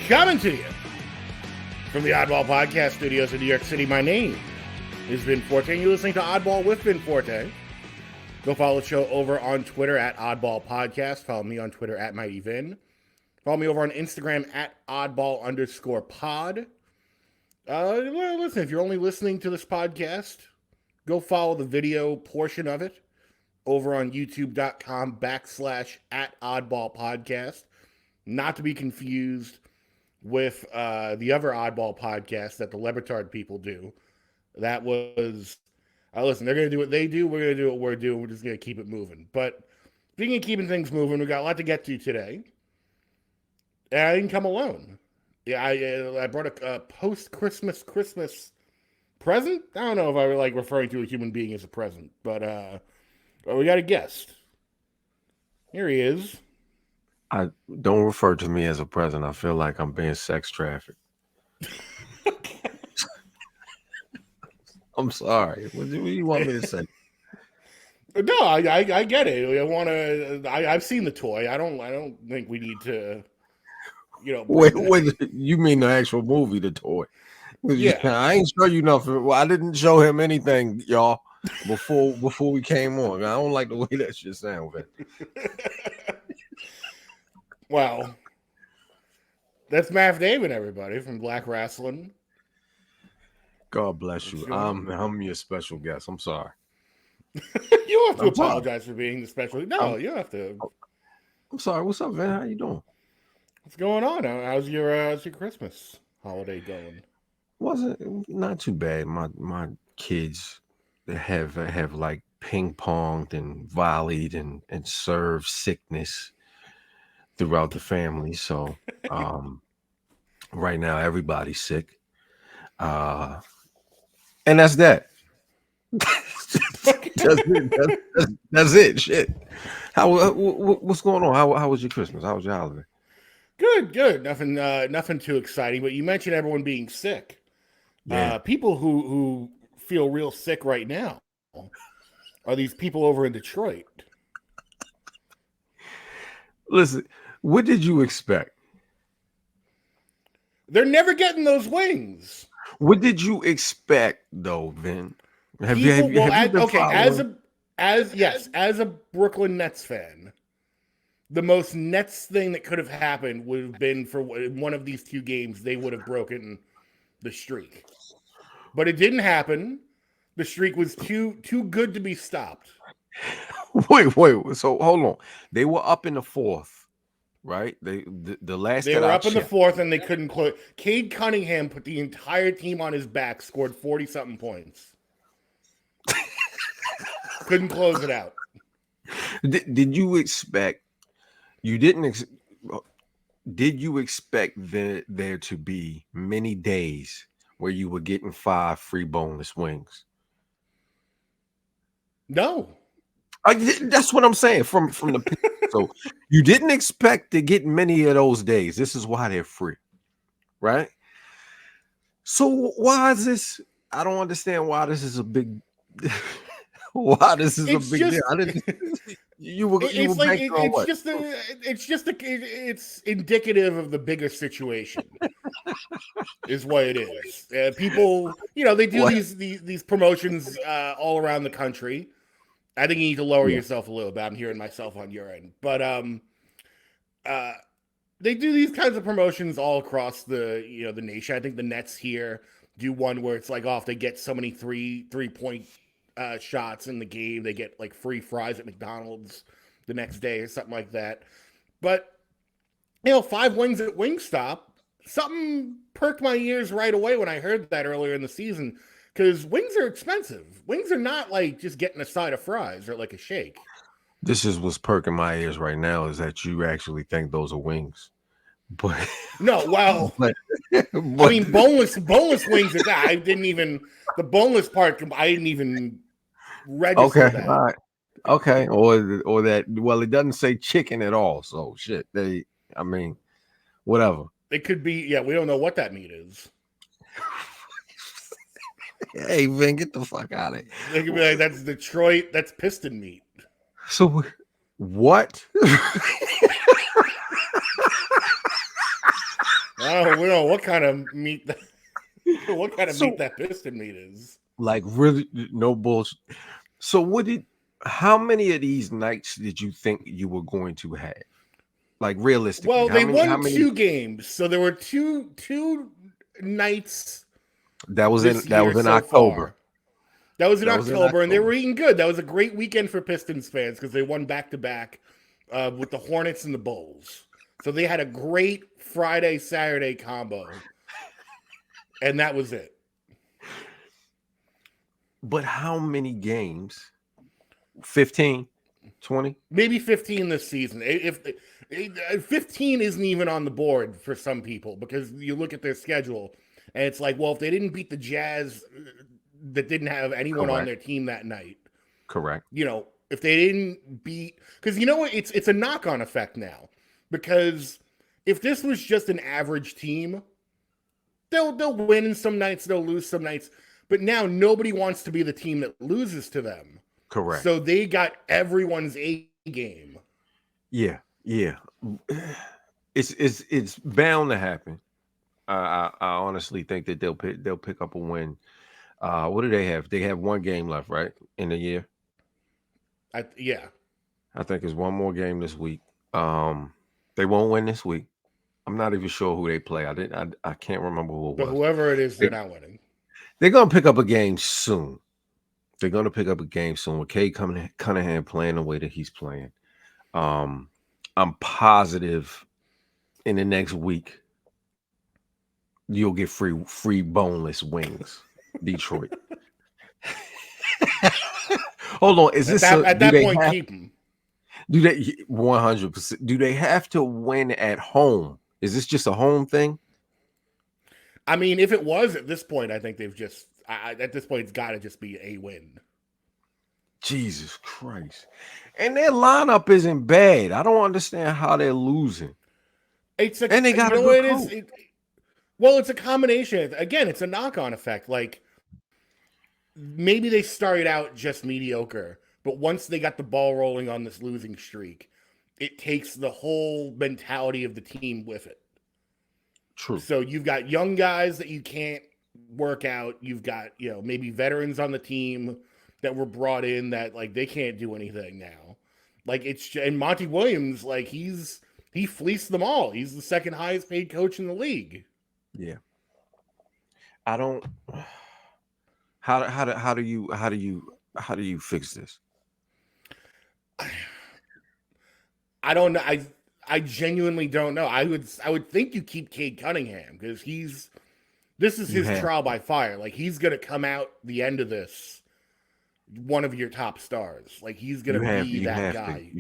Coming to you from the Oddball Podcast Studios in New York City. My name is Vin Forte, and you're listening to Oddball with Vin Forte. Go follow the show over on Twitter at Oddball Podcast. Follow me on Twitter at MightyVin. Follow me over on Instagram at Oddball_pod. Well, listen, if you're only listening to this podcast, go follow the video portion of it over on youtube.com/at Oddball Podcast. Not to be confused with the other Oddball podcast that the Lebetard people do. That was, listen, they're going to do what they do. We're going to do what we're doing. We're just going to keep it moving. But speaking of keeping things moving, we got a lot to get to today. And I didn't come alone. Yeah, I brought a post-Christmas present. I don't know if I like referring to a human being as a present, but we got a guest. Here he is. I don't refer to me as a present. I feel like I'm being sex trafficked. I'm sorry. What do you want me to say? No, I get it. I've seen the toy. I don't think we need to. Wait, you mean the actual movie, the toy? Yeah, I ain't show you nothing. Well, I didn't show him anything, y'all, before we came on. I don't like the way that shit sounds. Well, that's Matth Damon, everybody, from Black Wrestling. God bless you. I'm your special guest. I'm sorry. You don't have to apologize for being the special. No, you don't have to. I'm sorry. What's up, man? How you doing? What's going on? How's your Christmas holiday going? Wasn't not too bad. My kids have like ping ponged and volleyed and served sickness throughout the family. So right now everybody's sick. And that's that. That's it. Shit. What's going on? How was your Christmas? How was your holiday? Good. Nothing too exciting. But you mentioned everyone being sick. Yeah. People who feel real sick right now are these people over in Detroit. Listen, what did you expect? They're never getting those wings. What did you expect, though, Vin? As a Brooklyn Nets fan, the most Nets thing that could have happened would have been for one of these two games, they would have broken the streak. But it didn't happen. The streak was too good to be stopped. Wait. So hold on. They were up in the fourth, right? They were up in the fourth and they couldn't close. Cade Cunningham put the entire team on his back, scored 40-something points. Couldn't close it out. Did you expect? You didn't. Did you expect there to be many days where you were getting 5 free boneless wings? No. That's what I'm saying. From the so you didn't expect to get many of those days. This is why they're free, right? So why is this? I don't understand why this is a big. Why this is a big deal? I didn't. It's indicative of the bigger situation. Is what it is. People, they do these promotions all around the country. I think you need to lower yourself a little bit. I'm hearing myself on your end, but they do these kinds of promotions all across the nation. I think the Nets here do one where it's like, if they get so many three-point shots in the game, they get like free fries at McDonald's the next day or something like that. But 5 wings at Wingstop, something perked my ears right away when I heard that earlier in the season, because wings are expensive. Wings are not like just getting a side of fries or like a shake. This is what's perking my ears right now, is that you actually think those are wings. But no, well, I mean, boneless wings. I didn't even the boneless part. I didn't even register that. All right. Okay, or that. Well, it doesn't say chicken at all. So shit. Whatever. It could be. Yeah, we don't know what that meat is. Hey, Vin, get the fuck out of here. They could be like, that's Detroit. That's piston meat. So what? Oh, we know what kind of meat. What kind of So, meat that piston meat is. like, really, no bullshit. So, how many of these nights did you think you were going to have? Like, realistically, Well, how they many? How won many? 2 games, so there were two nights That was this year in so October. far. That was in That was in October, and they October. were eating good. That was a great weekend for Pistons fans because they won back to back with the Hornets and the Bulls. So they had a great Friday Saturday combo, and that was it. But how many games? 15, 20? Maybe 15 this season. If 15 isn't even on the board for some people because you look at their schedule and it's like, well, if they didn't beat the Jazz that didn't have anyone on Correct. their team that night, Correct. If they didn't beat, because you know what, it's a knock-on effect now. Because if this was just an average team, they'll win some nights, they'll lose some nights, but now nobody wants to be the team that loses to them. Correct. So they got everyone's A game. Yeah. It's bound to happen. I honestly think that they'll pick up a win. What do they have? They have one game left, right, in the year. Yeah. I think it's one more game this week. They won't win this week. I'm not even sure who they play. I can't remember who it But was. whoever it is, they're not winning. They're gonna pick up a game soon. They're gonna pick up a game soon with Cade Cunningham playing the way that he's playing. I'm positive in the next week you'll get free boneless wings, Detroit. Hold on, is this at that point? Keep them. Do they 100%? Do they have to win at home? Is this just a home thing? I mean, if it was at this point, I think they've just at this point it's got to just be a win. Jesus Christ! And their lineup isn't bad. I don't understand how they're losing. And they got a good coach. Well, it's a combination. Again, it's a knock-on effect. Like maybe they started out just mediocre, but once they got the ball rolling on this losing streak, it takes the whole mentality of the team with it. True. So you've got young guys that you can't work out. You've got, maybe veterans on the team that were brought in that like they can't do anything now. Like and Monty Williams, like he fleeced them all. He's the second highest paid coach in the league. Yeah. I don't. How do you fix this? I don't know. I genuinely don't know. I would think you keep Cade Cunningham because this is his trial by fire. Like he's gonna come out the end of this one of your top stars. Like he's gonna be that guy.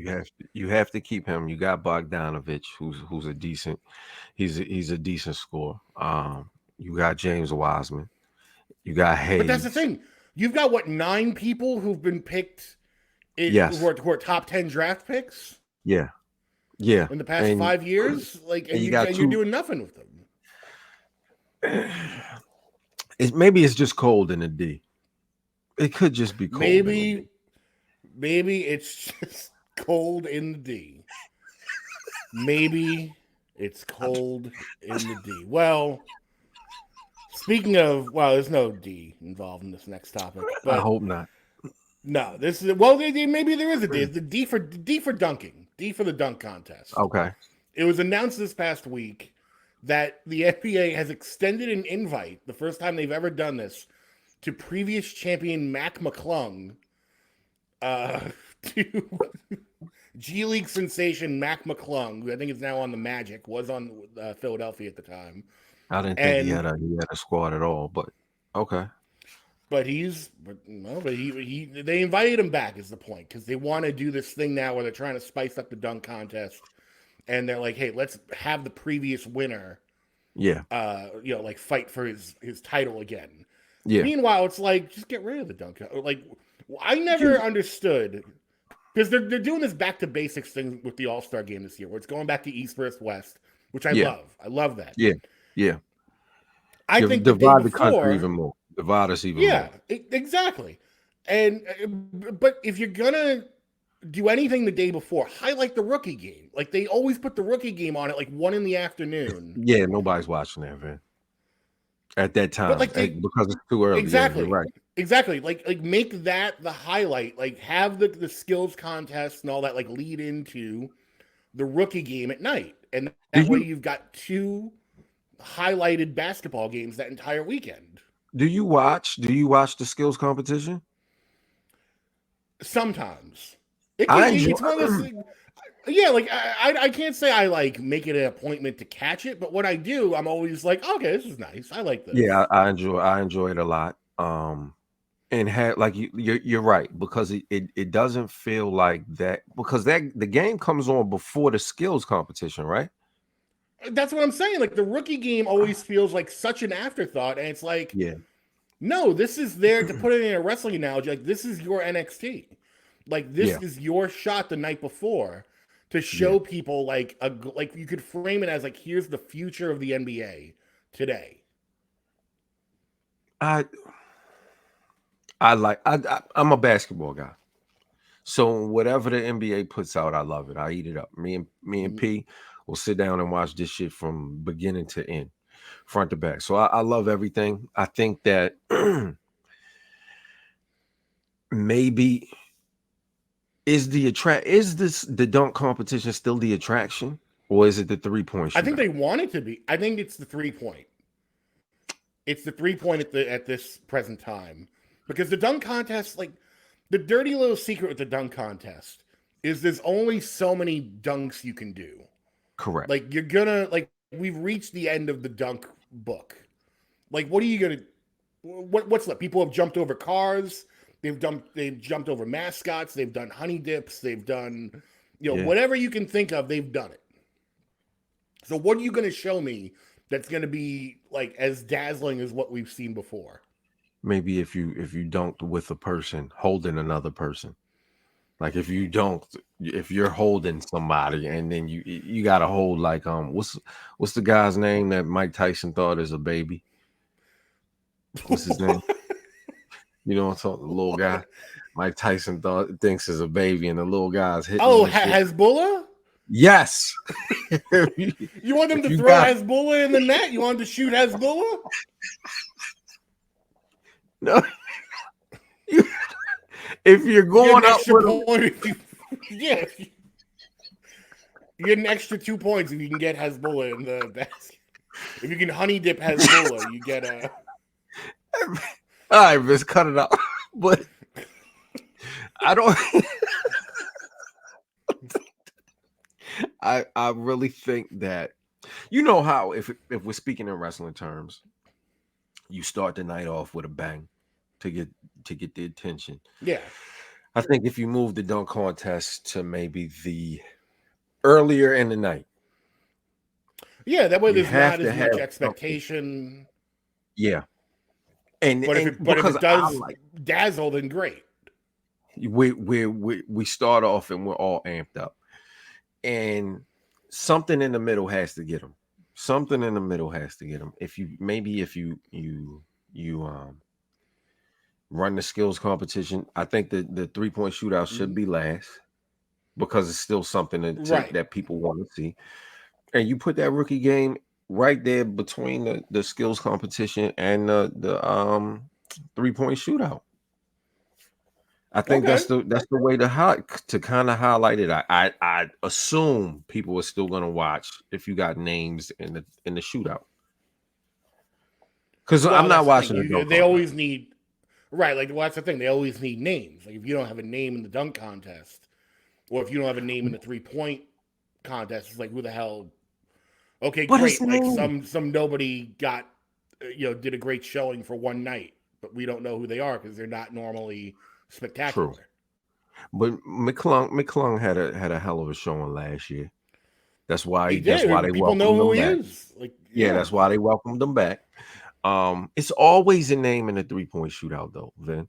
You have to keep him. You got Bogdanovich, who's a decent. He's a decent scorer. You got James Wiseman. You got Hayes. But that's the thing. You've got 9 people who've been picked. Who are top 10 draft picks. Yeah. In the past 5 years, like, and you're doing nothing with them. Maybe it's just cold in the D. It could just be cold. Maybe it's just cold in the D. Maybe it's cold in the D. Well, speaking of, there's no D involved in this next topic. But I hope not. No, this is maybe there is a D. It's the D for dunking. D for the dunk contest. Okay. It was announced this past week that the NBA has extended an invite, the first time they've ever done this, to previous champion McClung, to G League sensation McClung, who I think is now on the Magic, was on Philadelphia at the time. I didn't think he had a squad at all, but okay. But they invited him back is the point, because they want to do this thing now where they're trying to spice up the dunk contest, and they're like, hey, let's have the previous winner, like fight for his title again. Yeah. Meanwhile, it's like, just get rid of the dunk. Like, I never understood, because they're doing this back to basics thing with the All-Star game this year, where it's going back to East versus West, which I love. I love that. Yeah. I think divide the country even more. Divide us even more. Yeah, exactly. But if you're gonna do anything the day before. Highlight the rookie game. Like they always put the rookie game on at like 1 p.m. Yeah, nobody's watching that, man. At that But time, like they because it's too early. Yeah, you're exactly, right. exactly. Like make that the highlight. Like have the skills contest and all that like lead into the rookie game at night, and Do that way you you've got 2 highlighted basketball games that entire weekend. do you watch the skills competition? Sometimes I enjoy. it's one of those things. Yeah, like I can't say I like make it an appointment to catch it, but when I do, I'm always like, okay, this is nice. I like this. Yeah, I enjoy it a lot. And had like you're right, because it doesn't feel like that, because that the game comes on before the skills competition, right? That's what I'm saying. Like the rookie game always feels like such an afterthought, and it's like, Yeah. no, this is there to put it in a wrestling analogy. Like this is your NXT. Like this Yeah. is your shot the night before to show people like you could frame it as like here's the future of the NBA today. I I'm a basketball guy. So whatever the NBA puts out, I love it. I eat it up. Me and Mhm. P will sit down and watch this shit from beginning to end, front to back. So I love everything. I think that maybe is the dunk competition still the attraction, or is it the 3-point shootout? I think they want it to be. I think it's the 3-point. It's the 3-point at this present time, because the dunk contest, like the dirty little secret with the dunk contest, is there's only so many dunks you can do. Correct. Like you're gonna like we've reached the end of the dunk book. Like what are you gonna? What's left? People have jumped over cars. They've jumped over mascots. They've done honey dips. They've done whatever you can think of. They've done it. So what are you going to show me that's going to be like as dazzling as what we've seen before? Maybe if you dunked with a person holding another person, like if you're holding somebody and then you got to hold like what's the guy's name that Mike Tyson thought is a baby? What's his name? You know what I'm talking? The little guy Mike Tyson thinks is a baby, and the little guy's hitting. Oh, Hezbollah? Yes. You want them to throw Hezbollah in the net? You want them to shoot Hezbollah? No. If you're going up with point, you get an extra 2 points if you can get Hezbollah in the basket. If you can honey dip Hezbollah, you get a. All right, let's cut it out. But I don't. I really think that, you know how if we're speaking in wrestling terms, you start the night off with a bang to get the attention. Yeah. I think if you move the dunk contest to maybe the earlier in the night. Yeah, that way there's not as much expectation. Yeah. But if it does dazzle, then great. We start off and we're all amped up, and something in the middle has to get them. Something in the middle has to get them. If you run the skills competition, I think the 3-point shootout should be last, because it's still something that people want to see. And you put that rookie game right there between the skills competition and the 3-point shootout. I think that's the way to kind of highlight it. I assume people are still going to watch if you got names in the shootout, because I'm not watching the they always need like that's the thing, they always need names. Like if you don't have a name in the dunk contest, or if you don't have a name in the 3-point contest, it's like who the hell. Okay, great. Like some nobody got, did a great showing for one night, but we don't know who they are because they're not normally spectacular. True. But McClung had a hell of a showing last year. That's why they people know who he is. Like, that's why they welcomed him back. It's always a name in the 3-point shootout, though, Vin.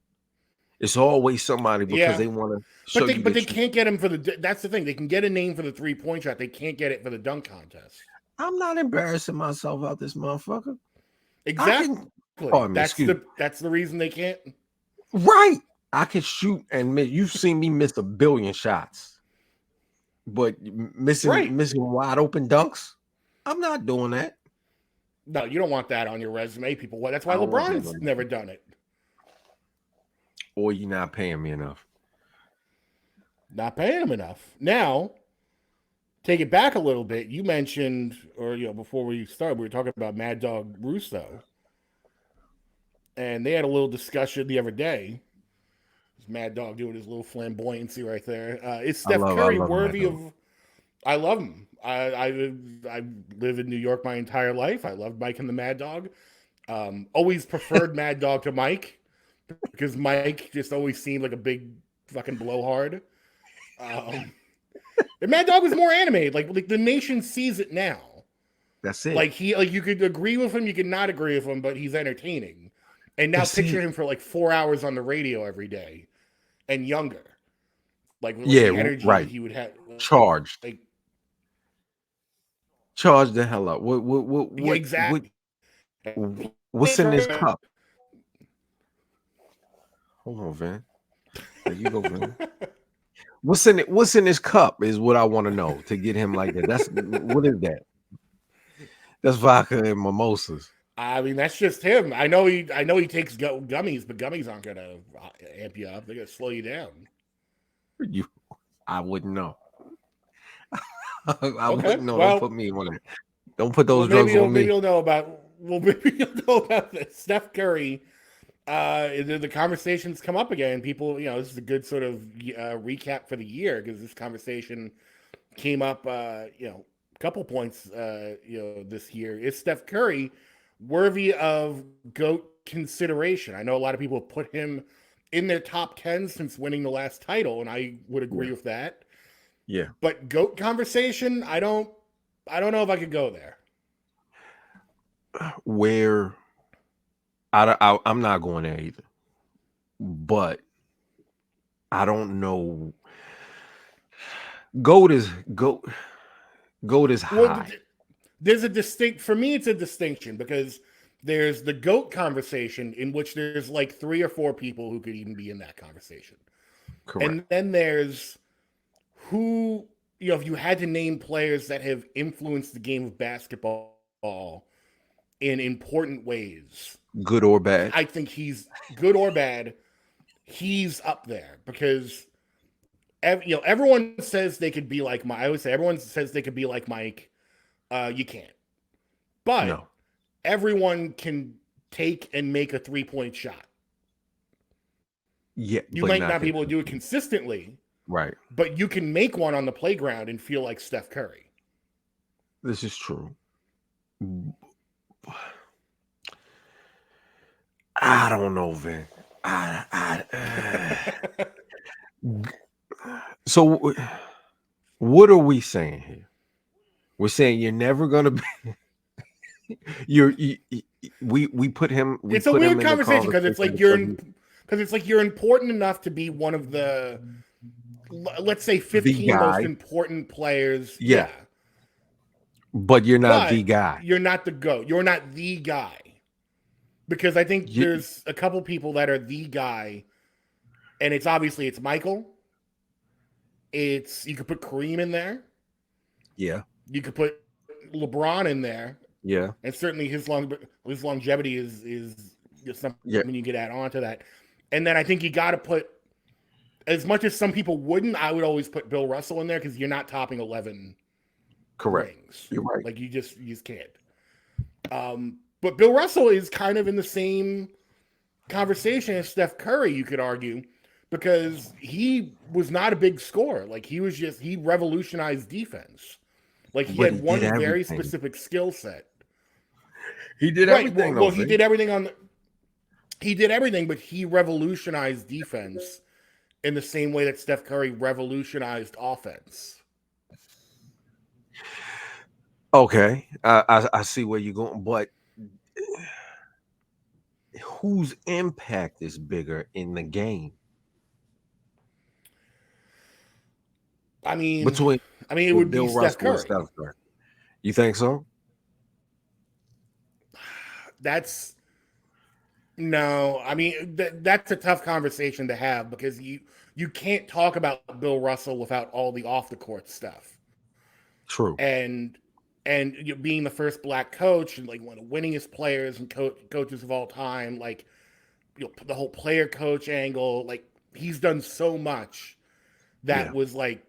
It's always somebody because they want to. But they can't get him for the. That's the thing. They can get a name for the 3-point shot. They can't get it for the dunk contest. I'm not embarrassing myself out this motherfucker. Exactly. That's the reason they can't. Right. I can shoot and miss. You've seen me miss a billion shots, but Right. missing wide open dunks, I'm not doing that. No, you don't want that on your resume. People, that's I why don't want that LeBron's on never you. done it. Or you're not paying me enough. Not paying him enough. Now, take it back a little bit. You mentioned, or before we started, we were talking about Mad Dog Russo, and they had a little discussion the other day. Mad Dog doing his little flamboyancy right there. Is Steph I Curry love Mad worthy Dog. of? I love him. I live in New York my entire life. I love Mike and the Mad Dog. Always preferred Mad Dog to Mike because Mike just always seemed like a big fucking blowhard. Um, and Mad Dog was more animated. Like the nation sees it now. That's it. Like you could agree with him, you could not agree with him, but he's entertaining. And now That's picture it. him for like 4 hours on the radio every day, and younger. Like Yeah, the energy that right. he would have. Charged. Like Charge the hell up. yeah, exactly. What's in this cup? Hold on, Vin. There you go, Vin. What's in it? What's in this cup is what I want to know to get him like that. That's what is that? That's vodka and mimosas. I mean, that's just him. I know he takes gummies, but gummies aren't gonna amp you up. They're gonna slow you down. I wouldn't know. I Okay, wouldn't know. Don't well, put me on it. Don't put those drugs on maybe me. you'll know about. Well, maybe you'll know about this. Steph Curry. The conversations come up again. People, this is a good sort of recap for the year because this conversation came up, a couple points, this year. Is Steph Curry worthy of GOAT consideration? I know a lot of people have put him in their top 10 since winning the last title, and I would agree with that. Yeah. But GOAT conversation, I don't know if I could go there. Where I'm not going there either. But I don't know. GOAT is high. Well, there's for me, it's a distinction because there's the GOAT conversation in which there's like 3 or 4 people who could even be in that conversation. Correct. And then there's who, if you had to name players that have influenced the game of basketball in important ways, good or bad, I think he's good or bad. He's up there because everyone says they could be like Mike. I always say everyone says they could be like Mike. You can't. But no. Everyone can take and make a 3-point shot. Yeah, you might not be able to do it consistently, right? But you can make one on the playground and feel like Steph Curry. This is true. I don't know, Vin. So, what are we saying here? We're saying you're never gonna be. We put him. It's a weird conversation because it's like you're important enough to be one of the, let's say, 15 most important players. Yeah. But you're not the guy. You're not the GOAT. You're not the guy. Because I think there's a couple people that are the guy, and it's Michael. You could put Kareem in there. Yeah. You could put LeBron in there. Yeah. And certainly his longevity is something you could add on to that. And then I think you got to put, as much as some people wouldn't, I would always put Bill Russell in there because you're not topping 11 rings. You're right. Like you just can't. But Bill Russell is kind of in the same conversation as Steph Curry, you could argue, because he was not a big scorer. Like he revolutionized defense. Like he had one very specific skill set. He did everything. Well, he did everything he did everything, but he revolutionized defense in the same way that Steph Curry revolutionized offense. Okay, I see where you're going, but whose impact is bigger in the game? I mean, it would be Steph Curry. You think so? That's No, I mean that's a tough conversation to have because you can't talk about Bill Russell without all the off the court stuff. True. And being the first black coach and like one of the winningest players and coaches of all time, like the whole player coach angle, like he's done so much that Yeah. was like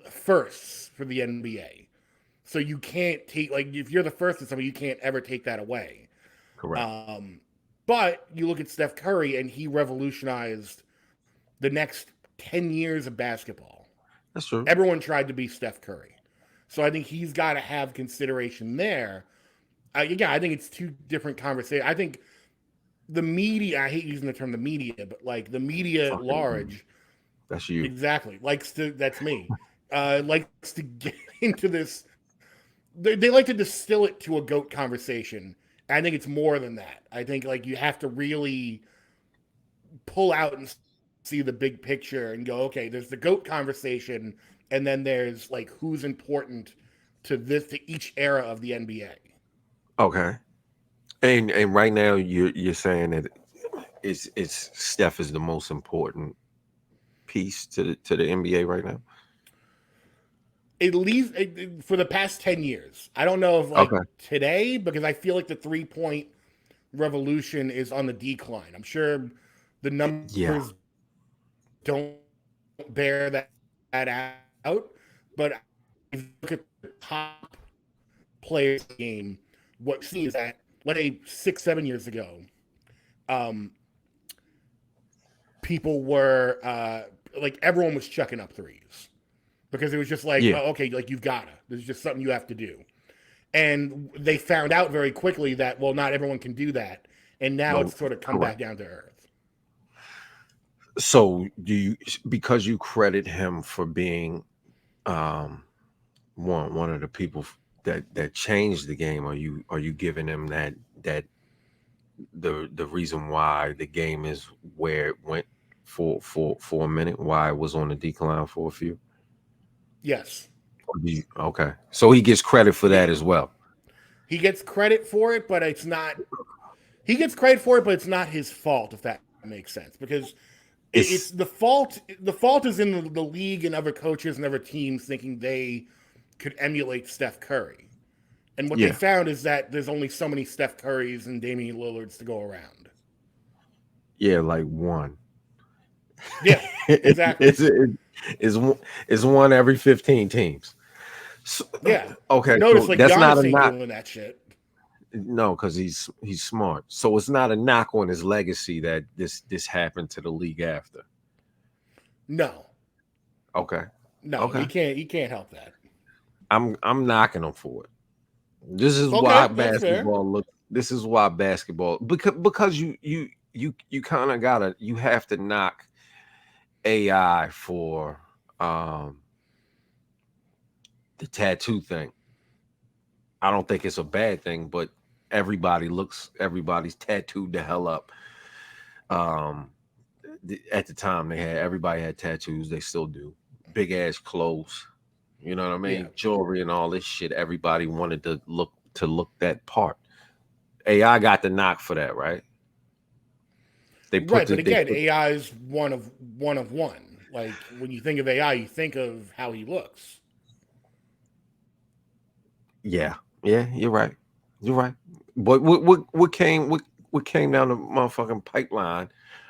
firsts for the NBA. So you can't take like if you're the first in something, you can't ever take that away. Correct. Um, but you look at Steph Curry and he revolutionized the next 10 years of basketball. That's true. Everyone tried to be Steph Curry. So I think he's got to have consideration there. Again, I think it's two different conversations. I think the media, I hate using the term the media, but like the media at large, That's you. exactly, that's me, likes to get into this. They like to distill it to a GOAT conversation. I think it's more than that. I think like you have to really pull out and see the big picture and go, okay, there's the GOAT conversation, and then there's like who's important to each era of the NBA. Okay. And right now you're saying that it's Steph is the most important piece to the NBA right now. At least for the past 10 years. I don't know if like Okay. today, because I feel like the 3-point revolution is on the decline. I'm sure the Yeah. numbers don't bear that out, but if you look at the top players in the game, what you see is that, let's say 6-7 years ago, um, people were like everyone was chucking up threes because it was just like, Yeah. oh, okay, like you've gotta. This is just something you have to do. And they found out very quickly that well, not everyone can do that, and now No. it's sort of come back Correct. down to earth. So do you, because you credit him for being um one of the people that changed the game, are you giving him that the reason why the game is where it went for a minute, why it was on the decline for a few? Yes, Okay, so he gets credit for he that as well. he gets credit for it, but it's not. He gets credit for it, but it's not his fault if that makes sense because it's It's the fault. The fault is in the league and other coaches and other teams thinking they could emulate Steph Curry. And what they Yeah, found is that there's only so many Steph Currys and Damian Lillards to go around. yeah, like one. Yeah, exactly. it's it's it's one every 15 teams. So, Yeah. okay, Notice so like that's not a Giannis ain't knock. doing that shit. No, because he's smart. So it's not a knock on his legacy that this happened to the league after. No. Okay, No, okay. he can't help that. I'm knocking him for it. This is why Okay, that's fair. basketball look. This is why basketball, because you kind of gotta, you have to knock AI for um the tattoo thing. I don't think it's a bad thing, but everybody's tattooed the hell up. Um, at the time everybody had tattoos. They still do. Big ass clothes. You know what I Yeah. mean? Jewelry and all this shit. Everybody wanted to look that part. AI got the knock for that, right? Right, but They again, put AI is one of one. Like when you think of AI, you think of how he looks. yeah, yeah, you're right. You're right. But what came down the motherfucking pipeline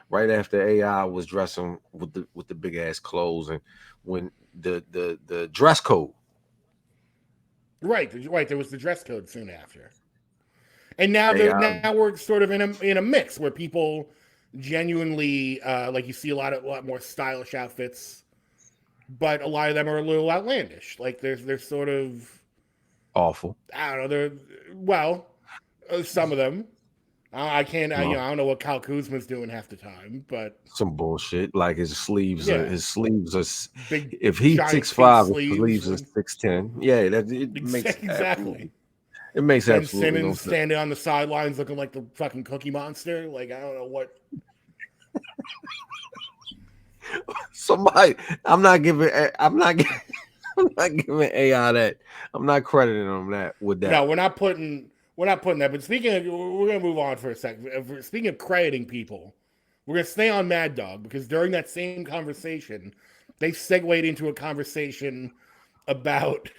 right after AI was dressing with the big ass clothes, and when the dress code. Right, right. There was the dress code soon after, and now AI. now we're sort of in a mix where people genuinely like you see a lot more stylish outfits, but a lot of them are a little outlandish. Like there's sort of Awful. I don't know. They're well, some of them. I can't. No, I don't know what Kyle Kuzma's doing half the time, but some bullshit. Like yeah, his sleeves are. big If he's giant pink 6'5", his sleeves. sleeves are 6'10". Yeah, that Exactly. it makes Ben absolutely no Simmons sense. standing on the sidelines looking like the fucking Cookie Monster. Like I don't know what. Somebody, I'm not giving. I'm not. I'm not giving AI that. I'm not crediting him that with No, that. we're not putting we're not putting that. But speaking of, we're gonna move on for a second. Speaking of crediting people, we're gonna stay on Mad Dog because during that same conversation, they segued into a conversation about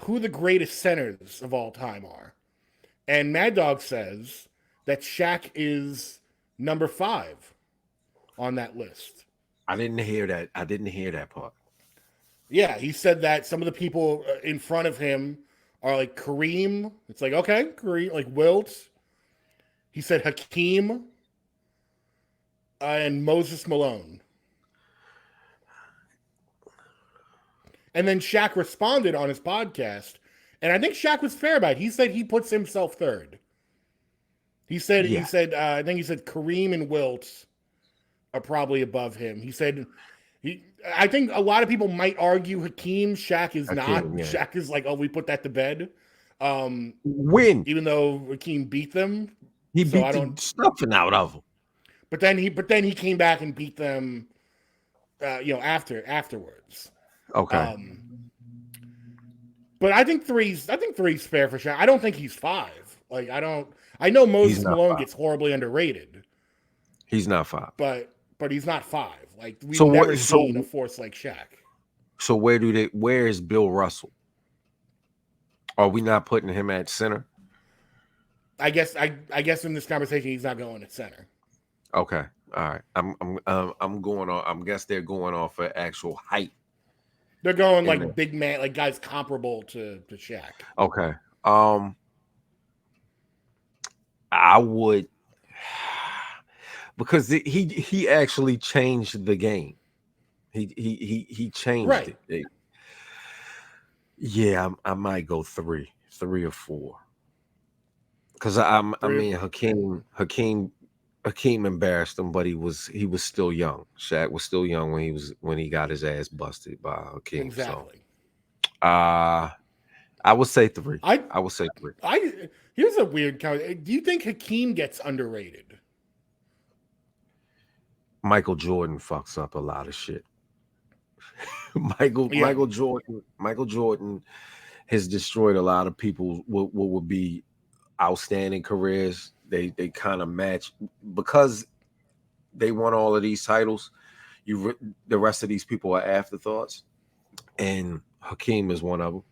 who the greatest centers of all time are, and Mad Dog says that Shaq is number 5 on that list. I didn't hear that. I didn't hear that part. Yeah, he said that some of the people in front of him are like Kareem. It's like, okay, Kareem, like Wilt. He said Hakeem and Moses Malone. And then Shaq responded on his podcast, and I think Shaq was fair about it. He said he puts himself third. He said, I think he said Kareem and Wilt are probably above him. He said, I think a lot of people might argue Hakeem. Shaq is not. Yeah. Shaq is like, oh, we put that to bed. When? Even though Hakeem beat them. He beat the stuffing out of them. But then he came back and beat them, afterwards. Okay. But I think three's fair for Shaq. I don't think he's 5. Like, I know Moses Malone gets horribly underrated. He's not 5. But he's not 5. Like, we've never seen a force like Shaq. So where is Bill Russell? Are we not putting him at center? I guess in this conversation he's not going at center. Okay. All right. I'm going on. I guess they're going off of actual height. They're going like big man, like guys comparable to Shaq. Okay. I would, because he actually changed the game. He changed it. Yeah, I might go 3 or 4. Because I mean Hakeem embarrassed him, but he was still young. Shaq was still young when he got his ass busted by Hakeem. Exactly. So, I would say 3. I would say 3. Here's a weird comment. Do you think Hakeem gets underrated? Michael Jordan fucks up a lot of shit. Michael Jordan has destroyed a lot of people what would be outstanding careers. They kind of match because they won all of these titles. The rest of these people are afterthoughts, and Hakeem is one of them.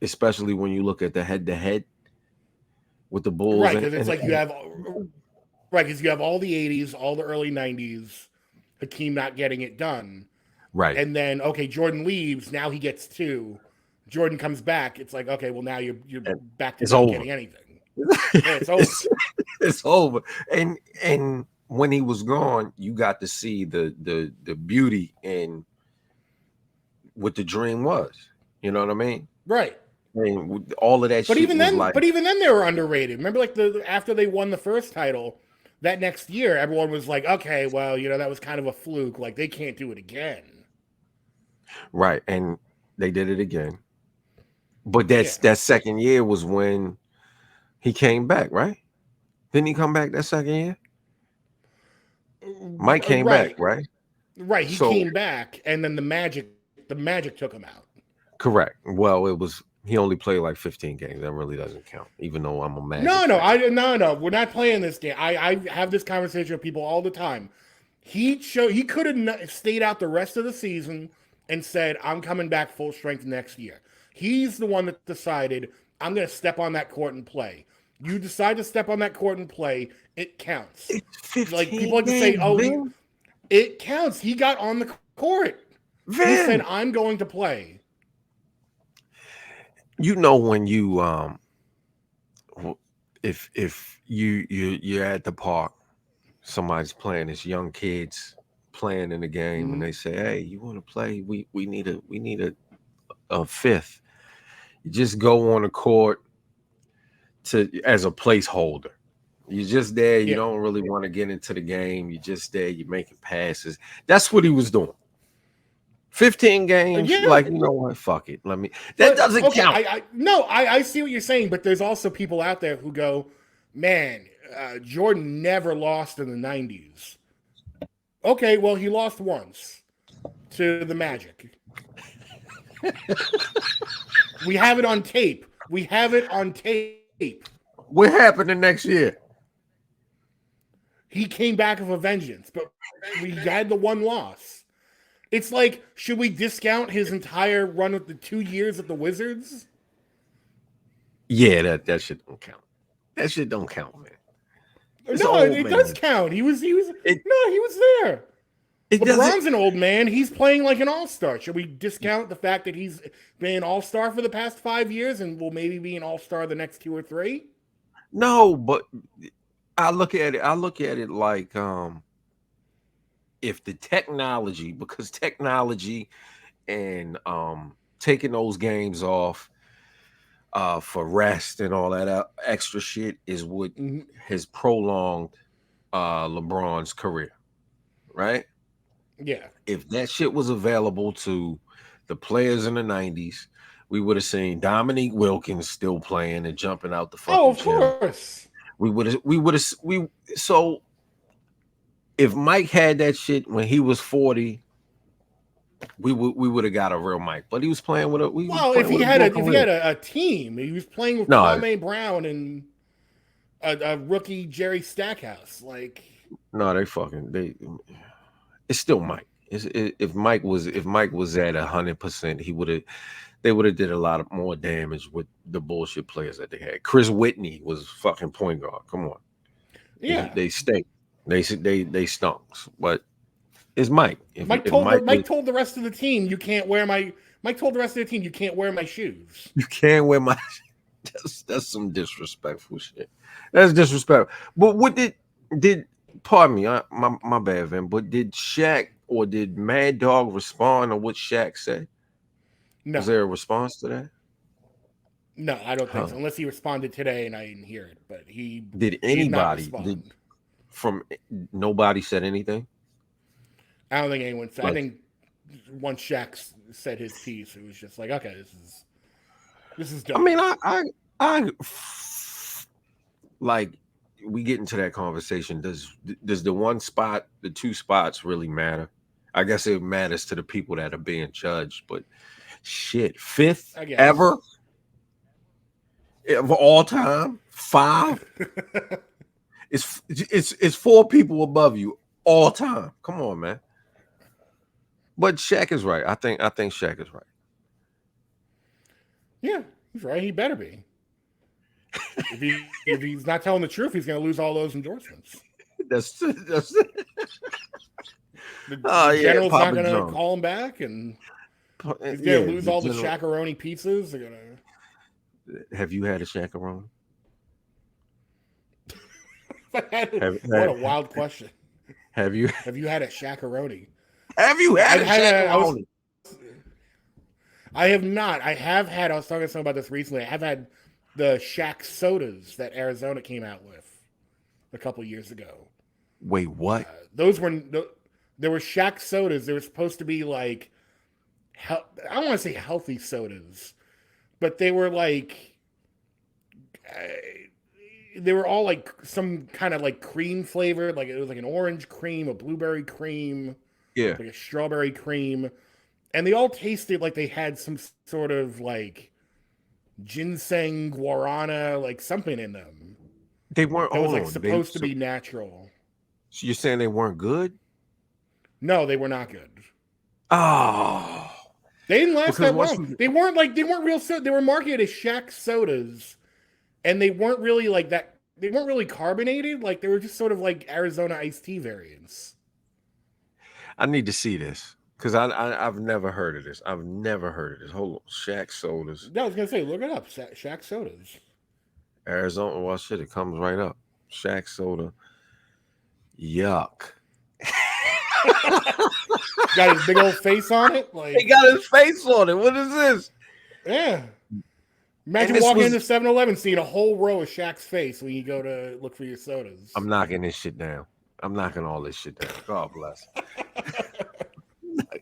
Especially when you look at the head-to-head with the Bulls, right? Because it's like you have all the '80s, all the early '90s, Hakeem not getting it done, right? And then Jordan leaves. Now he gets 2. Jordan comes back. It's like, okay, well now you're back to not getting anything. It's over. It's over. And when he was gone, you got to see the beauty in what the dream was. You know what I mean? Right. I mean, all of that. But even then, they were underrated. Remember, like after they won the first title, that next year, everyone was like, okay, well, that was kind of a fluke. Like they can't do it again. Right, and they did it again. But that second year was when he came back, right? Didn't he come back that second year? Mike came back, right? Right, he came back, and then the Magic took him out. Correct. Well, he only played like 15 games. That really doesn't count, even though I'm a Magic. No. We're not playing this game. I have this conversation with people all the time. He could have stayed out the rest of the season and said, I'm coming back full strength next year. He's the one that decided, I'm going to step on that court and play. You decide to step on that court and play, it counts. It's 15 like people like to say, it counts. He got on the court. Vin. He said, I'm going to play. When you if you're at the park, somebody's playing, it's young kids playing in the game, and they say, hey, you want to play? We need a fifth. You just go on the court as a placeholder. You're just there. You don't really want to get into the game. You're just there. You're making passes. That's what he was doing. 15 games, like, you know what? Fuck it. That doesn't count. I see what you're saying, but there's also people out there who go, man, Jordan never lost in the 90s. Okay, well, he lost once to the Magic. We have it on tape. What happened the next year? He came back with a vengeance, but we had the one loss. It's like, should we discount his entire run of the 2 years at the Wizards? Yeah, that shit don't count. That shit don't count, man. It's No, old it man. does count. He was It there. it LeBron's doesn't. an old man. He's playing like an all-star. Should we discount the fact that he's been an all-star for the past 5 years and will maybe be an all-star the next 2 or 3? No, but I look at it like if the technology, because technology and taking those games off for rest and all that extra shit is what has prolonged LeBron's career, right? Yeah. If that shit was available to the players in the 90s, we would have seen Dominique Wilkins still playing and jumping out the fucking gym. Course. So if Mike had that shit when he was 40, we would have got a real Mike. But he was playing with a if he had a team, he was playing with Kwame Brown and a rookie Jerry Stackhouse. Like, no, it's still Mike. If Mike was at 100%, they would have did a lot more damage with the bullshit players that they had. Chris Whitney was fucking point guard. Come on, yeah, they stink. They stunk. But it's Mike. Mike told the rest of the team, you can't wear my. Mike told the rest of the team, you can't wear my shoes. You can't wear my. That's some disrespectful shit. That's disrespectful. But what did pardon me, my bad, Vin. But did Shaq or did Mad Dog respond to what Shaq said? No. Was there a response to that? No, I don't think so. Unless he responded today and I didn't hear it. But nobody said anything? I don't think anyone said. I think once Shaq said his piece, it was just like, okay, this is dumb. I mean, I like we get into that conversation. Does the two spots really matter? I guess it matters to the people that are being judged, but shit, 5th ever of all time, 5. It's 4 people above you all time. Come on, man. But Shaq is right. I think Shaq is right. Yeah, he's right. He better be. If he's not telling the truth, he's going to lose all those endorsements. That's the general's not going to call him back, and he's going to lose all the Shaq-a-roni pizzas. They're gonna... Have you had a Shaq-a-roni? What a wild question. Have you had a Shaq-a-roni? Have you had a Shaq-a-roni? I have not. I have had. I was talking to someone about this recently. I have had the Shaq sodas that Arizona came out with a couple years ago. Wait, what? There were Shaq sodas. They were supposed to be like, I don't want to say healthy sodas, but they were like, they were all like some kind of like cream flavored. Like it was like an orange cream, a blueberry cream, like a strawberry cream, and they all tasted like they had some sort of like ginseng, guarana, like something in them. They weren't. It was like supposed to be natural. So you're saying they weren't good? No, they were not good. Oh, they didn't last that long. They weren't real soda. They were marketed as Shaq sodas, and they weren't really like that. They weren't really carbonated. Like they were just sort of like Arizona iced tea variants. I need to see this. Because I've never heard of this. I've never heard of this. Hold on. Shaq sodas. Yeah, I was going to say, look it up. Shaq sodas. Arizona. Well, shit, it comes right up. Shaq soda. Yuck. Got his big old face on it? Like, he got his face on it. What is this? Yeah. Imagine walking into 7-Eleven seeing a whole row of Shaq's face when you go to look for your sodas. I'm knocking this shit down. I'm knocking all this shit down. God bless.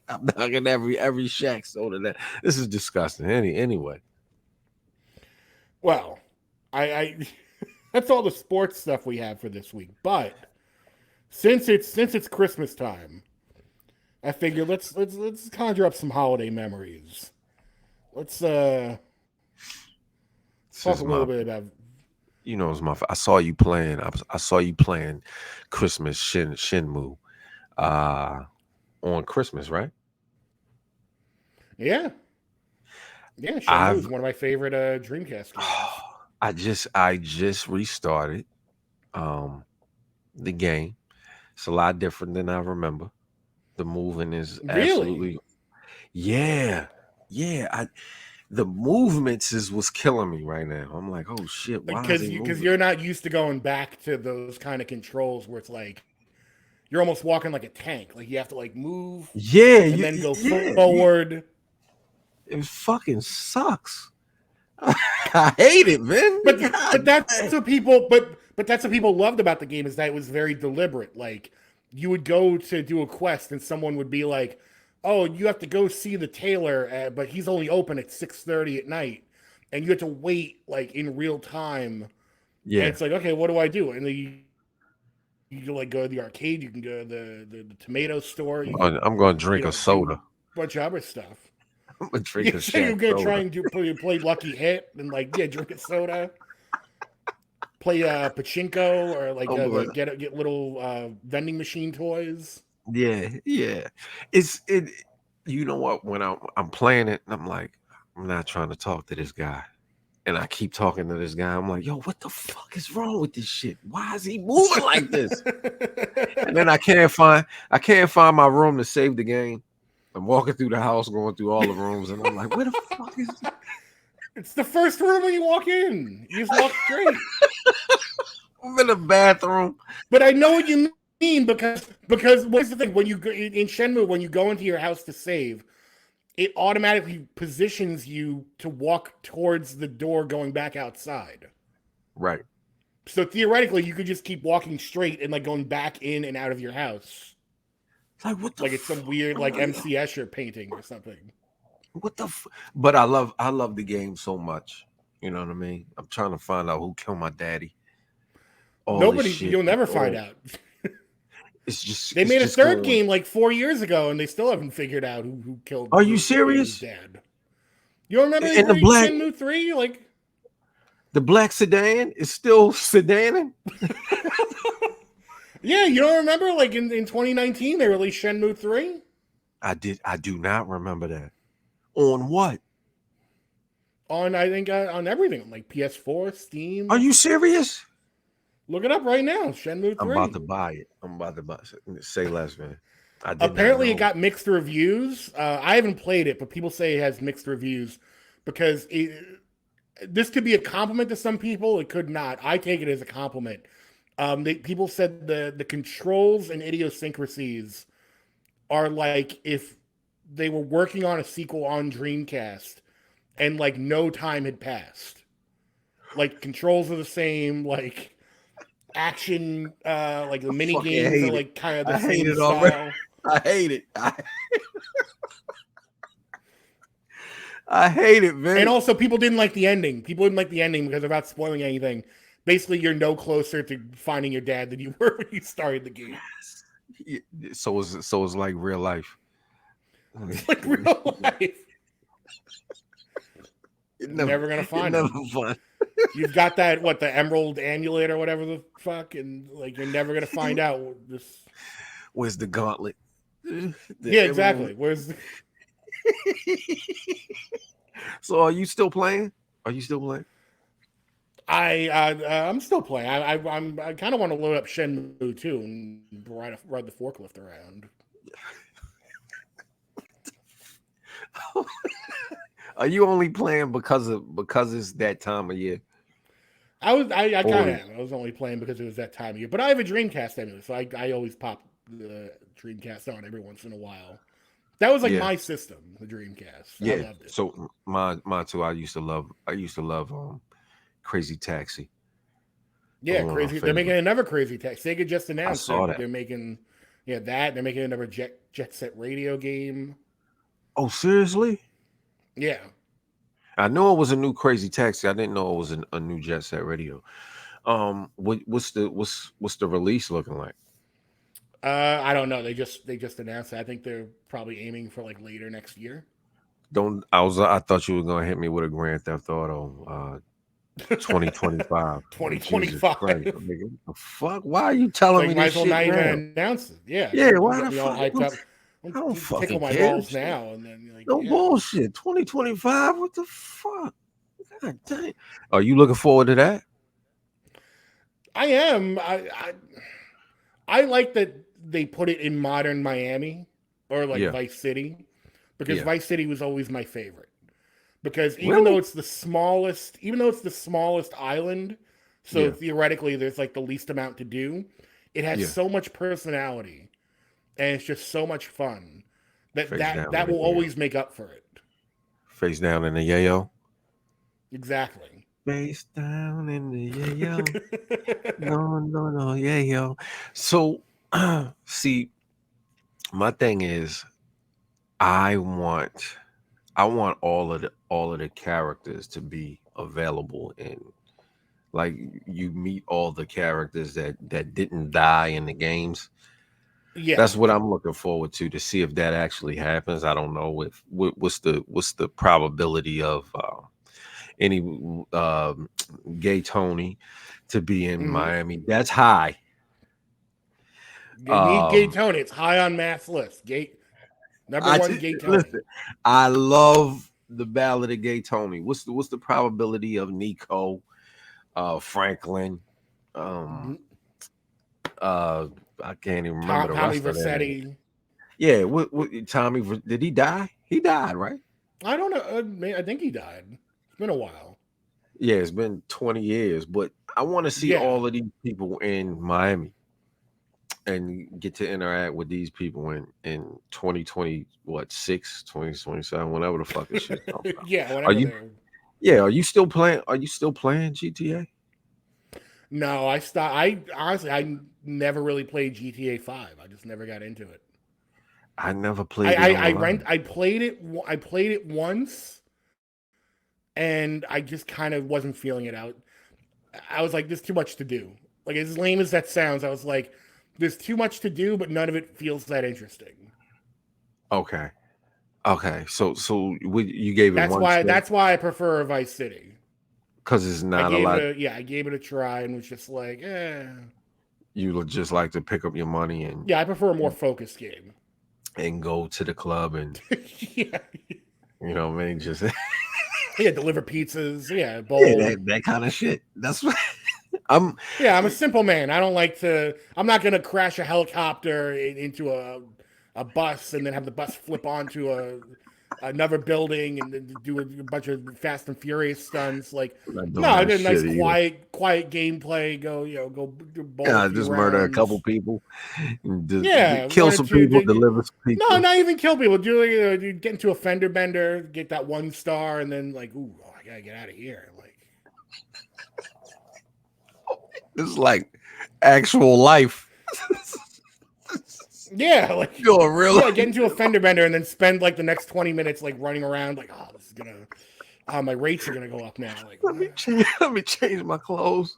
I'm knocking every Shaq soda down. This is disgusting. Anyway. Well, I that's all the sports stuff we have for this week. But since it's Christmas time, I figure let's conjure up some holiday memories. Let's talk a little bit about you know, it's I saw you playing. I saw you playing Christmas Shenmue uh on Christmas, right? Yeah, yeah. Shenmue is I've one of my favorite Dreamcast games. I just restarted um the game. It's a lot different than I remember. The moving is Really? absolutely yeah. Yeah, the movements is what's killing me right now. I'm like, oh shit, why is he Because moving? you're not used to going back to those kind of controls where it's like you're almost walking like a tank. Like you have to like move Yeah, and then go yeah, forward. it fucking sucks. I hate it, man. But God that's damn. what people but that's what people loved about the game is that it was very deliberate. Like you would go to do a quest and someone would be like, "Oh, you have to go see the tailor, but he's only open at 6:30 at night." And you have to wait like in real time. And Yeah, it's like, "Okay, what do I do?" And then you can like go to the arcade, you can go to the tomato store, you can, I'm gonna drink a do soda. a bunch of other stuff. I'm gonna drink You a say Shaq you're gonna try soda. and play Lucky Hit and like drink a soda, play pachinko or like I'm gonna, get little vending machine toys. yeah, yeah. It's it. You know what? When I'm playing it, I'm like, I'm not trying to talk to this guy, and I keep talking to this guy. I'm like, yo, what the fuck is wrong with this shit? Why is he moving like this? And then I can't find my room to save the game. I'm walking through the house, going through all the rooms, and I'm like, where the fuck is this? It's the first room when you walk in. You just walk straight. I'm in the bathroom. But I know what you mean because what's the thing when you go in Shenmue when you go into your house to save, it automatically positions you to walk towards the door going back outside. Right. So theoretically, you could just keep walking straight and like going back in and out of your house, It's like what the like it's some fuck? weird like MC Escher painting or something. What the but I love the game so much. You know what I mean? I'm trying to find out who killed my daddy. All this Nobody, shit. you'll never find Oh, out. it's just They it's made a just third going. game like 4 years ago, and they still haven't figured out who killed Are you the dude's serious? dad. You don't remember And the black Shenmue 3? Like, the black sedan is still sedaning? yeah, you don't remember? Like in 2019, they released Shenmue 3 I do not remember that. On what? on I think on everything like PS4, Are Steam. you serious? Look it up right now. Shenmue I'm about 3. to buy it. I'm about to buy it. Say less, man. I did not Apparently, it know. got mixed reviews. I haven't played it, but people say it has mixed reviews because this could be a compliment to some people. It could not. I take it as a compliment. People said the controls and idiosyncrasies are like if they were working on a sequel on Dreamcast and like no time had passed. Like controls are the same, like action, like the I mini fucking games are hate it. like kind of the I hate same it already. style. I hate it. I hate it, And man. also, people didn't like the ending. People didn't like the ending because without spoiling anything, basically you're no closer to finding your dad than you were when you started the game. Yeah, so it's like real life. It's like real life. It You're never, never gonna it find never him. fun. You've got that the emerald amulet or whatever the fuck, and like you're never gonna find out this. Where's the gauntlet? Yeah, The emerald. exactly. Where's So are you still playing? Are you still playing? I'm still playing. I kind of want to load up Shenmue too and ride the forklift around. Are you only playing because it's that time of year? I kind Or of am. I was only playing because it was that time of year, but I have a Dreamcast anyway, so I always pop the Dreamcast on every once in a while. That was like yeah, my system, the Dreamcast. I yeah. loved it. So mine too. I used to love Crazy Taxi Yeah, was one of my crazy. They're making favorite. another Crazy Tech. Sega just I announced saw that. they're making that. They're making another Jet Set Radio game. Oh, seriously? Yeah. I knew it was a new Crazy Taxi. I didn't know it was a new Jet Set Radio. What's the release looking like? I don't know. They just announced it. I think they're probably aiming for like later next year. Don't I thought you were gonna hit me with a Grand Theft Auto 2025. Jesus 2025. Christ. Nigga, what the fuck? Why are you telling Like, me might this as well shit not now? even announce it. Yeah. Yeah, You why get the me all fuck? hyped up. I don't Just tickle fucking my care. balls now. And then, like, No yeah. bullshit. 2025? What the fuck? God damn. Are you looking forward to that? I am. I like that they put it in modern Miami or like Yeah. Vice City, because Yeah. Vice City was always my favorite. Because Really? even though it's the smallest island, so Yeah. theoretically there's like the least amount to do, it has Yeah. so much personality and it's just so much fun that Face that down in that the will yayo. always make up for it. Face down in the yayo. Exactly. Face down in the yayo. No, no, no, yayo. So, see, my thing is, I want, I want all of the characters to be available, and like you meet all the characters that didn't die in the games. Yeah. That's what I'm looking forward to see if that actually happens. I don't know if what's the probability of any gay Tony to be in Mhm. Miami. That's high. You need Gay Um, Tony. It's high on Matt's list. Gay number I one, t- Gay Tony. listen. I love the Ballad of Gay Tony. What's the probability of Nico, Franklin, um, Mhm. uh, I can't even remember the Tommy rest of their names. Vercetti. Yeah, what Tommy? Did he die? He died, right? I don't know. I think he died. It's been a while. Yeah, it's been 20 years, but I want to see Yeah. all of these people in Miami and get to interact with these people in 2020, what, 2027, whenever the fuck this shit comes out. Yeah, Are whatever you they're. yeah, are you still playing GTA? No, I stopped. I honestly, I never really played GTA 5. I just never got into it. I never played it online. I played it. I played it once, and I just kind of wasn't feeling it out. I was like, there's too much to do. Like, as lame as that sounds, I was like, there's too much to do, but none of it feels that interesting. Okay. Okay. You gave it That's one why. chance That's why I prefer Vice City. because it's I not a gave lot. it a yeah. I gave it a try and was just like, You would just like to pick up your money yeah. I prefer a more focused game. and go to the club and Yeah, you know what I mean? Just yeah. Deliver pizzas. Yeah, yeah, bowl. that kind of shit. That's what I'm. Yeah, I'm a simple man. I don't like to. I'm not gonna crash a helicopter into a bus and then have the bus flip onto another building and then do a bunch of Fast and Furious stunts. Like, I'm not no, doing I that did a nice shit either. quiet gameplay. Go bowl a Yeah, few just murder a couple rounds. people, and Yeah, kill one or some two. people, deliver some No, people. not even kill people. Do you get into a fender bender, get that 1 star, and then like, ooh, I gotta get out of here. Like, This is like actual life. yeah, like, You're real yeah, life. get into a fender bender and then spend like the next 20 minutes like running around, like, oh, this is gonna, my rates are gonna go up now. Like, Let me change. Let me change my clothes.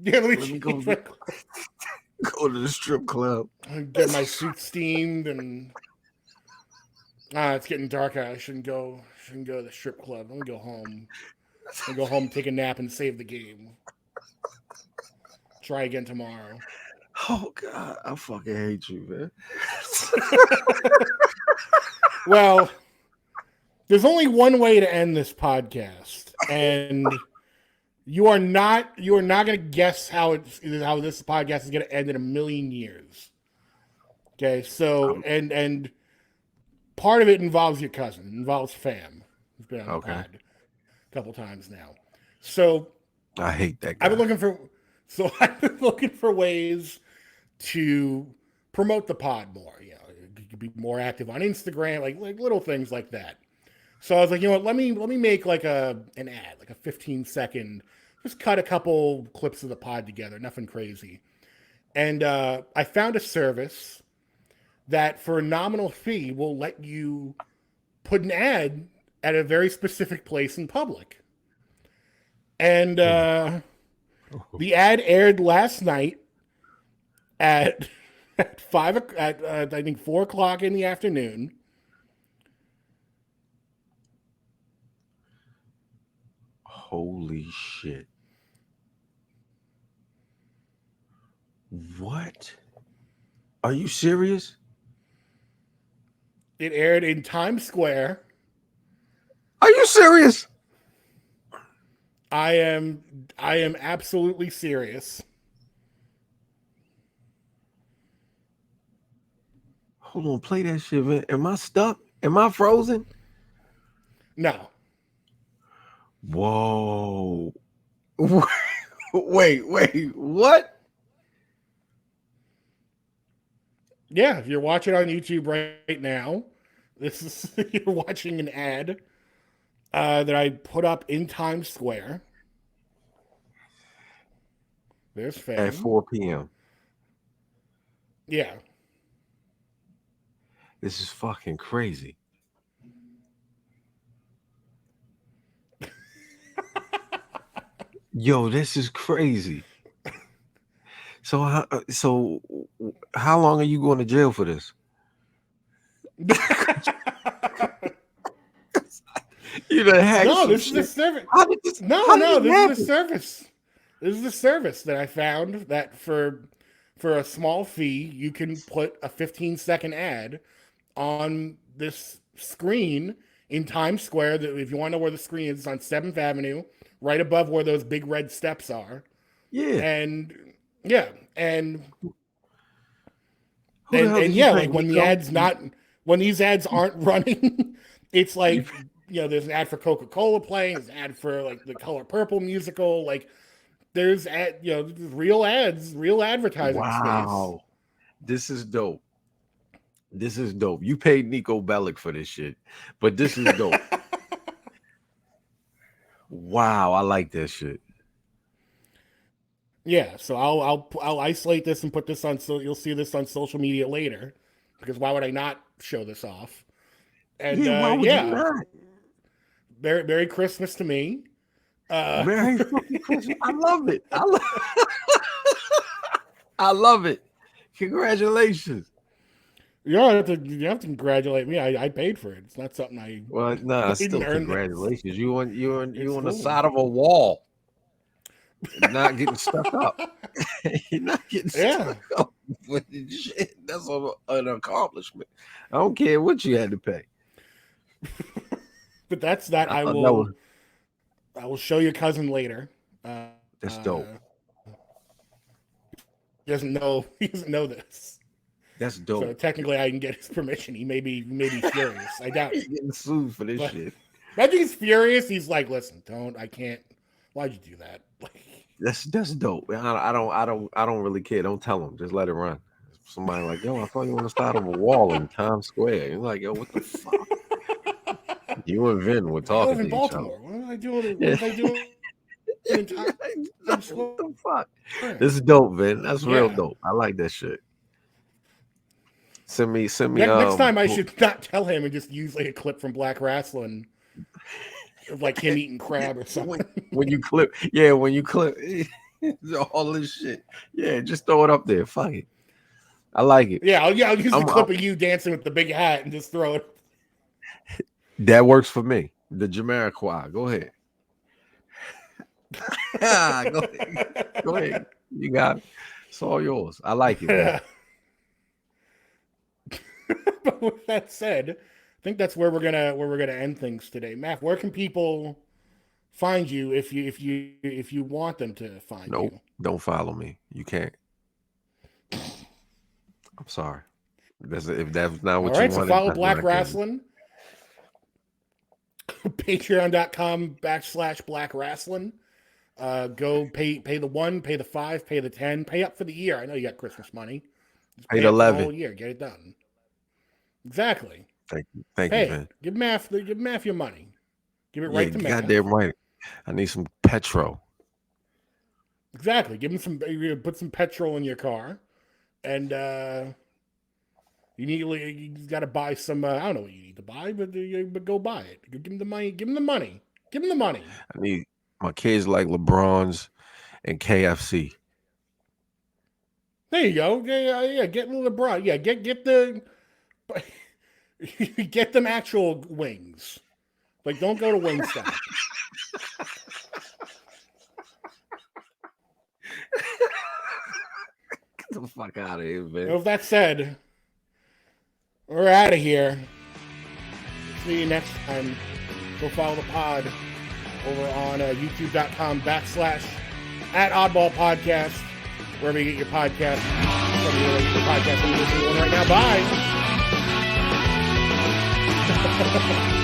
yeah, let me Let me go change my, go to the strip club. get my suit steamed, and it's getting dark out. I shouldn't go. Shouldn't go to the strip club. Let me go home. I'll go home, take a nap, and save the game. Try again tomorrow. Oh God, I fucking hate you, man. Well, there's only one way to end this podcast, and you are not going to guess how this podcast is going to end in a million years. Okay, so Um, and part of it involves your cousin, it involves Fam, who's been on the okay, pod a couple times now. So I hate that I've been guy. looking for so I've been looking for ways to promote the pod more. You know, you could be more active on Instagram, like little things like that. So I was like, you know what? Let me make like an ad, like a 15-second. Just cut a couple clips of the pod together, nothing crazy. And I found a service that, for a nominal fee, will let you put an ad at a very specific place in public. And the ad aired last night at at I think 4 o'clock in the afternoon. Holy shit. What? Are you serious? It aired in Times Square. Are you serious? I am absolutely serious. Hold on, play that shit, man. Am I stuck? Am I frozen? No. Whoa. Wait, what? Yeah, if you're watching on YouTube right now, this is you're watching an ad that I put up in Times Square. There's At fame. 4 p.m. Yeah. This is fucking crazy. Yo, this is crazy. So how long are you going to jail for this? You done hacked No, some this shit. is a service. How did this? No, how did no, this this happen? is a service. This is a service that I found that for a small fee, you can put a 15-second ad on this screen in Times Square. That if you want to know where the screen is, it's on 7th Avenue, right above where those big red steps are. Yeah. And yeah, and Who the hell did you yeah, pay, like when Nico? these ads aren't running, it's like there's an ad for Coca-Cola playing, there's an ad for like the Color Purple musical, like there's real ads, real advertising space. Wow. This is dope. This is dope. You paid Nico Bellic for this shit, but this is dope. Wow, I like that shit. Yeah, so I'll isolate this and put this on, so you'll see this on social media later, because why would I not show this off? And Yeah, why would you not? Merry Christmas to me. Merry fucking Christmas. I love it. I love it. Congratulations. You don't have to congratulate me. I paid for it. It's not something I Still congratulations. This. You on Cool. the side of a wall. Not getting stuck up. You're not getting stuck up with shit. That's an accomplishment. I don't care what you had to pay. But that's that. I will show your cousin later. That's dope. He doesn't know this. That's dope. So technically, I can get his permission. He may be furious. I doubt he's getting sued for this shit. Imagine he's furious. He's like, "Listen, I can't. Why'd you do that?" That's dope. I don't really care. Don't tell him. Just let it run. Somebody like, yo, I saw you on the side of a wall in Times Square. You're like, yo, what the fuck? You and Vin were talking to each Baltimore. other. What am I doing? What am I doing? What the fuck? This is dope, Vin. That's real dope. I like that shit. Send me. Next time, I should not tell him and just use like a clip from Black Wrestling, of like him eating crab or something. When you clip all this shit. Yeah, just throw it up there. Fuck it. I like it. Yeah, I'll use the clip of you dancing with the big hat and just throw it. That works for me. The Jamiroquai. Go ahead. Go ahead. You got it. It's all yours. I like it. But with that said, I think that's where we're gonna end things today. Matt, where can people find you if you want them to find you? Nope, don't follow me. You can't. I'm sorry. If that's not what you want. So follow Black Wrestling. Patreon.com/Black Wrestling. Go pay the 1, pay the 5, pay the 10, pay up for the year. I know you got Christmas money. Just pay the 11 whole year. Get it done. Exactly. Thank you, man. Give Matth your money. Give it right to Matth. Goddamn right. I need some petrol. Exactly. Give him put some petrol in your car, and you got to buy some. I don't know what you need to buy, but go buy it. Give him the money. Give him the money. Give him the money. I need my kids like LeBron's and KFC. There you go. Yeah. Get LeBron. Yeah. Get the. Get them actual wings. Like, don't go to Wingstop. the fuck out of here, man. With that said, we're out of here. See you next time. Go follow the pod over on youtube.com/@Oddball Podcast, wherever you get your podcast. Your podcast you're listening to right now. Bye.